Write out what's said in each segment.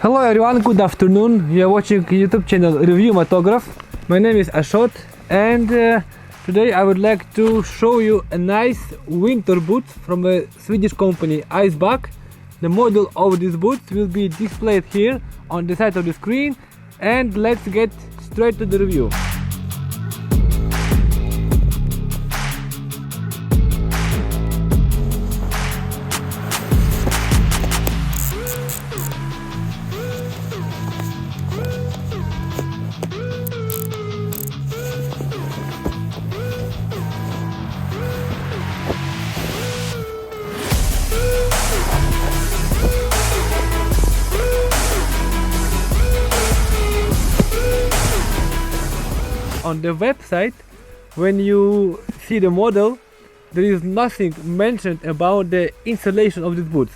Hello everyone, good afternoon. You are watching YouTube channel Review Motograph. My name is Ashot, and today I would like to show you a nice winter boot from a Swedish company, Icebug. The model of this boot will be displayed here on the side of the screen, and let's get straight to the review. On the website, when you see the model, there is nothing mentioned about the installation of these boots.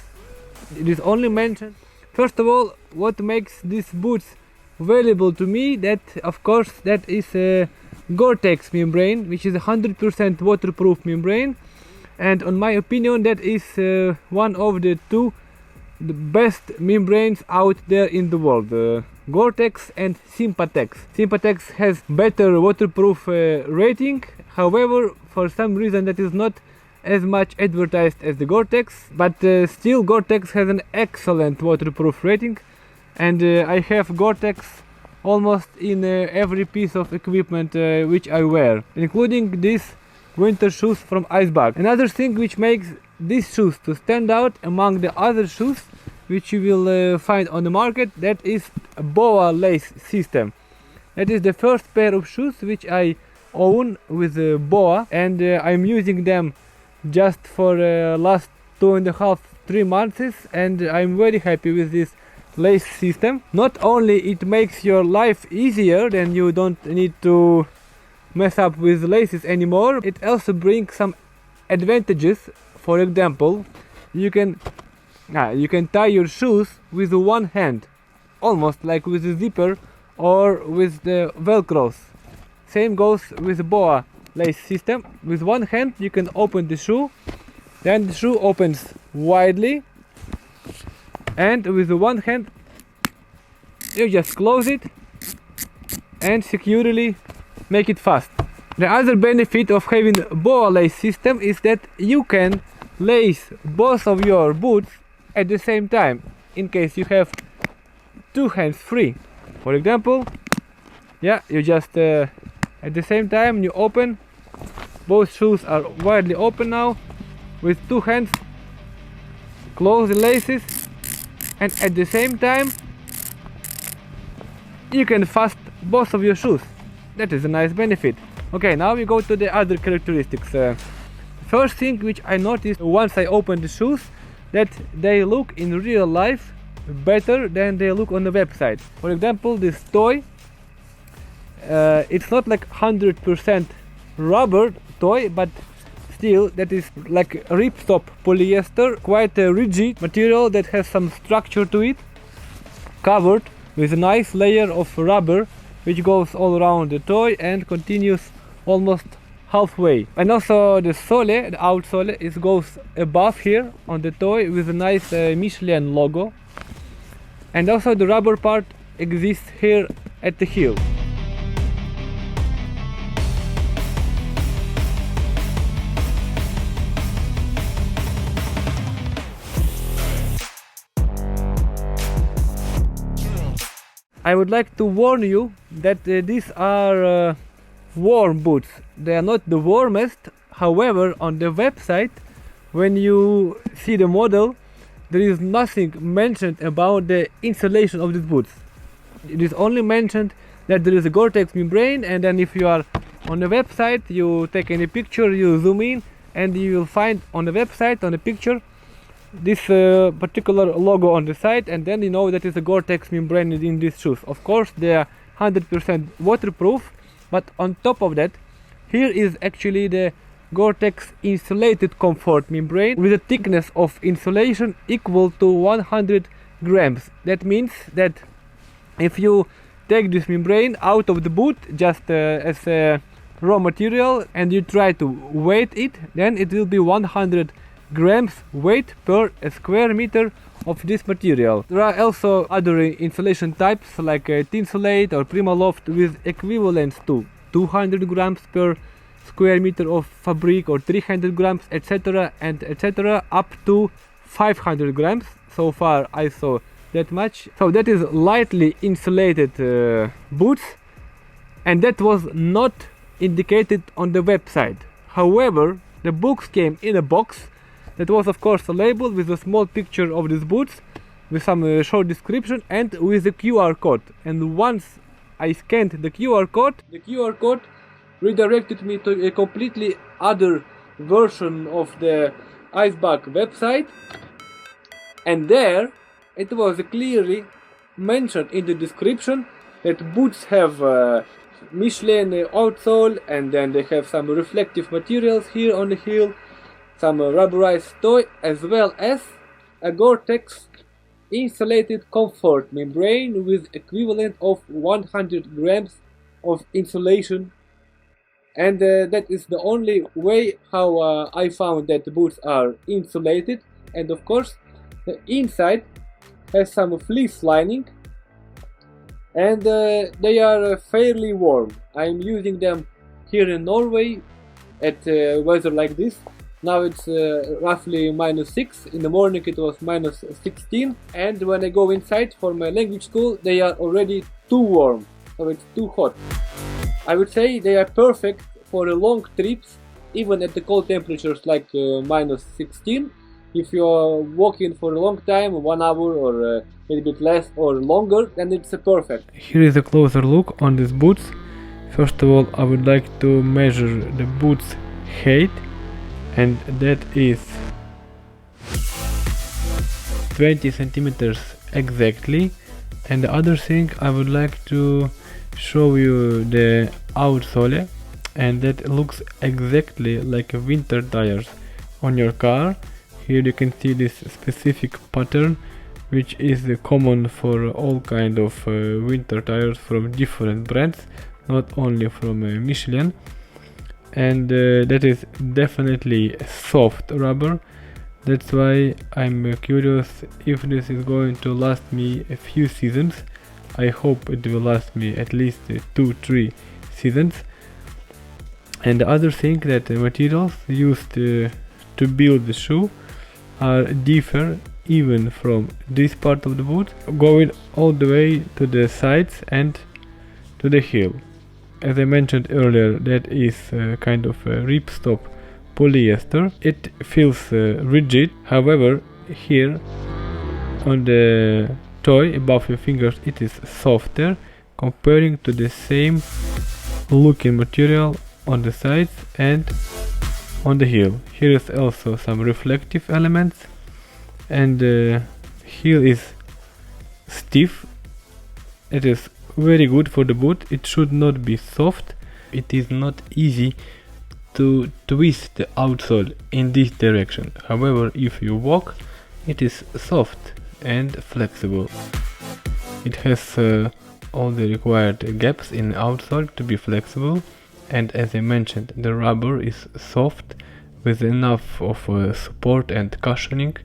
It is only mentioned, first of all, what makes these boots valuable to me, that of course that is a gore-tex membrane, which is 100% waterproof membrane, and on my opinion that is one of the best membranes out there in the world. Gore-tex and Sympatex. Sympatex has better waterproof rating, however for some reason that is not as much advertised as the Gore-tex, but still Gore-tex has an excellent waterproof rating, and I have Gore-tex almost in every piece of equipment which I wear, including these winter shoes from Icebug. Another thing which makes these shoes to stand out among the other shoes which you will find on the market, that is a boa lace system. That is the first pair of shoes which I own with boa, and I'm using them just for last 2.5-3 months, and I'm very happy with this lace system. Not only it makes your life easier, then you don't need to mess up with laces anymore, it also brings some advantages. For example, you can tie your shoes with one hand, almost like with a zipper or with the velcros. Same goes with the boa lace system. With one hand you can open the shoe, then the shoe opens widely, and with the one hand you just close it and securely make it fast. The other benefit of having a boa lace system is that you can lace both of your boots at the same time, in case you have two hands free. For example, you just at the same time you open, both shoes are widely open now, with two hands close the laces, and at the same time you can fasten both of your shoes. That is a nice benefit. Okay, now we go to the other characteristics. First thing which I noticed once I opened the shoes, that they look in real life better than they look on the website. For example, this toy, it's not like 100% rubber toy, but still that is like ripstop polyester, quite a rigid material that has some structure to it, covered with a nice layer of rubber which goes all around the toy and continues almost halfway. And also the sole, the outsole, it goes above here on the toy with a nice Michelin logo, and also the rubber part exists here at the heel. I would like to warn you that these are warm boots. They are not the warmest, however on the website, when you see the model, there is nothing mentioned about the installation of these boots. It is only mentioned that there is a Gore-Tex membrane, and then if you are on the website, you take any picture, you zoom in, and you will find on the website, on the picture, this particular logo on the side, and then you know that is a Gore-Tex membrane in these shoes. Of course they are 100% waterproof, but on top of that, here is actually the Gore-Tex insulated comfort membrane with a thickness of insulation equal to 100 grams. That means that if you take this membrane out of the boot just as a raw material and you try to weight it, then it will be 100 grams weight per square meter of this material. There are also other insulation types like Tinsolate or Primaloft with equivalents to 200 grams per square meter of fabric or 300 grams, etc. and etc. up to 500 grams. So far I saw that much. So that is lightly insulated boots, and that was not indicated on the website. However, the books came in a box that was of course a label with a small picture of these boots with some short description and with a QR code. And once I scanned the QR code redirected me to a completely other version of the Icebug website, and there it was clearly mentioned in the description that boots have Michelin outsole, and then they have some reflective materials here on the heel, some rubberized toy, as well as a Gore-Tex insulated comfort membrane with equivalent of 100 grams of insulation. And that is the only way how I found that the boots are insulated. And of course the inside has some fleece lining, and they are fairly warm. I'm using them here in Norway at weather like this. Now it's roughly -6, in the morning it was -16, and when I go inside for my language school they are already too warm, so it's too hot. I would say they are perfect for long trips, even at the cold temperatures like -16. If you're walking for a long time, 1 hour or a little bit less or longer, then it's perfect. Here is a closer look on these boots. First of all, I would like to measure the boots height, and that is 20 centimeters exactly. And the other thing, I would like to show you the outsole, and that looks exactly like winter tires on your car. Here you can see this specific pattern, which is common for all kind of winter tires from different brands, not only from Michelin. And that is definitely soft rubber. That's why I'm curious if this is going to last me a few seasons. I hope it will last me at least 2-3 seasons. And the other thing, that the materials used to build the shoe are differ even from this part of the boot, going all the way to the sides and to the heel. As I mentioned earlier, that is kind of a ripstop polyester. It feels rigid. However, here on the toy above your fingers it is softer comparing to the same looking material on the sides and on the heel. Here is also some reflective elements, and the heel is stiff. It is very good for the boot. It should not be soft. It is not easy to twist the outsole in this direction. However, if you walk, it is soft and flexible. It has all the required gaps in the outsole to be flexible, and as I mentioned, the rubber is soft with enough of support and cushioning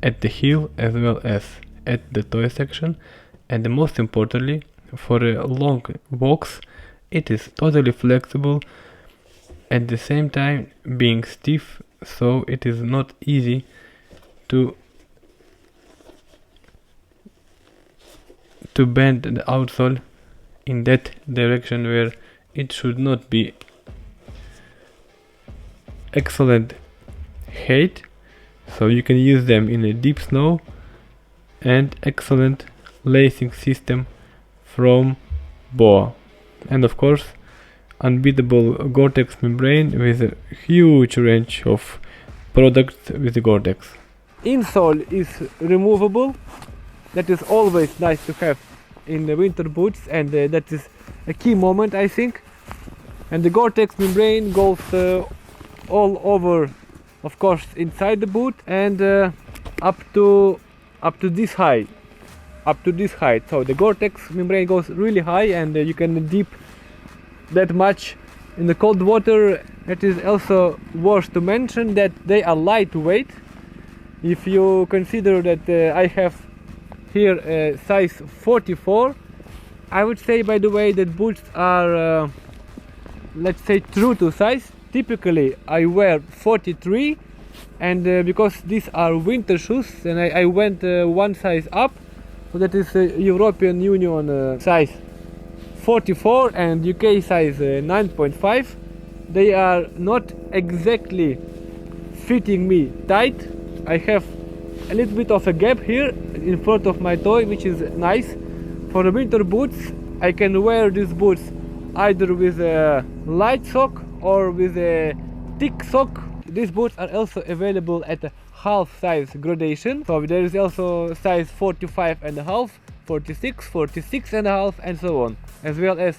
at the heel as well as at the toe section. And most importantly, for long walks it is totally flexible, at the same time being stiff, so it is not easy to bend the outsole in that direction where it should not be. Excellent height, so you can use them in a deep snow, and excellent lacing system from BOA, and of course unbeatable Gore-Tex membrane with a huge range of products with Gore-Tex. Insole is removable. That is always nice to have in the winter boots, and that is a key moment, I think. And the Gore-Tex membrane goes all over, of course, inside the boot, and up to this height. So the Gore-Tex membrane goes really high, and you can dip that much in the cold water. It is also worth to mention that they are lightweight. If you consider that I have here size 44, I would say, by the way, that boots are let's say true to size. Typically I wear 43, and because these are winter shoes, and I went one size up, so that is European Union size 44 and UK size 9.5. They are not exactly fitting me tight. I have a little bit of a gap here in front of my toe, which is nice. For the winter boots, I can wear these boots either with a light sock or with a thick sock. These boots are also available at a half size gradation. So there is also size 45 and a half, 46, 46 and a half, and so on, as well as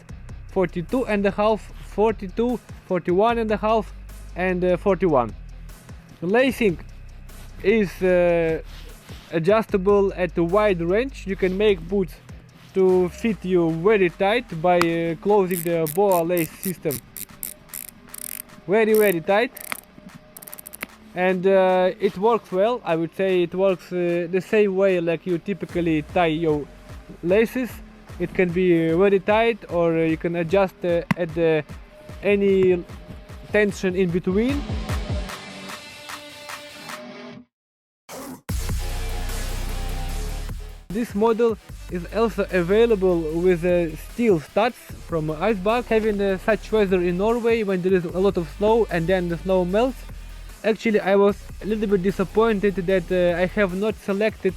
42 and a half, 42, 41 and a half, and 41. The lacing is adjustable at a wide range. You can make boots to fit you very tight by closing the boa lace system very tight, and it works well. I would say it works the same way like you typically tie your laces. It can be very tight, or you can adjust at any tension in between. This model is also available with steel studs from Icebug. Having such weather in Norway, when there is a lot of snow and then the snow melts, actually I was a little bit disappointed that I have not selected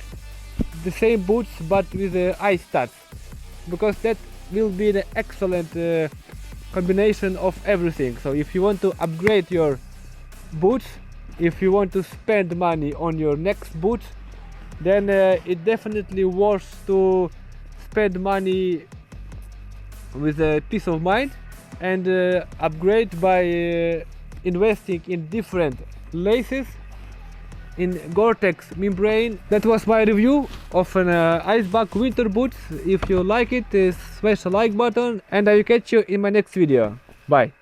the same boots but with ice studs, because that will be the excellent combination of everything. So if you want to upgrade your boots, if you want to spend money on your next boots, then it definitely worth to spend money with a peace of mind and upgrade by investing in different laces, in gore-tex membrane. That was my review of an Icebug winter boots. If you like it, smash the like button, and I will catch you in my next video. Bye.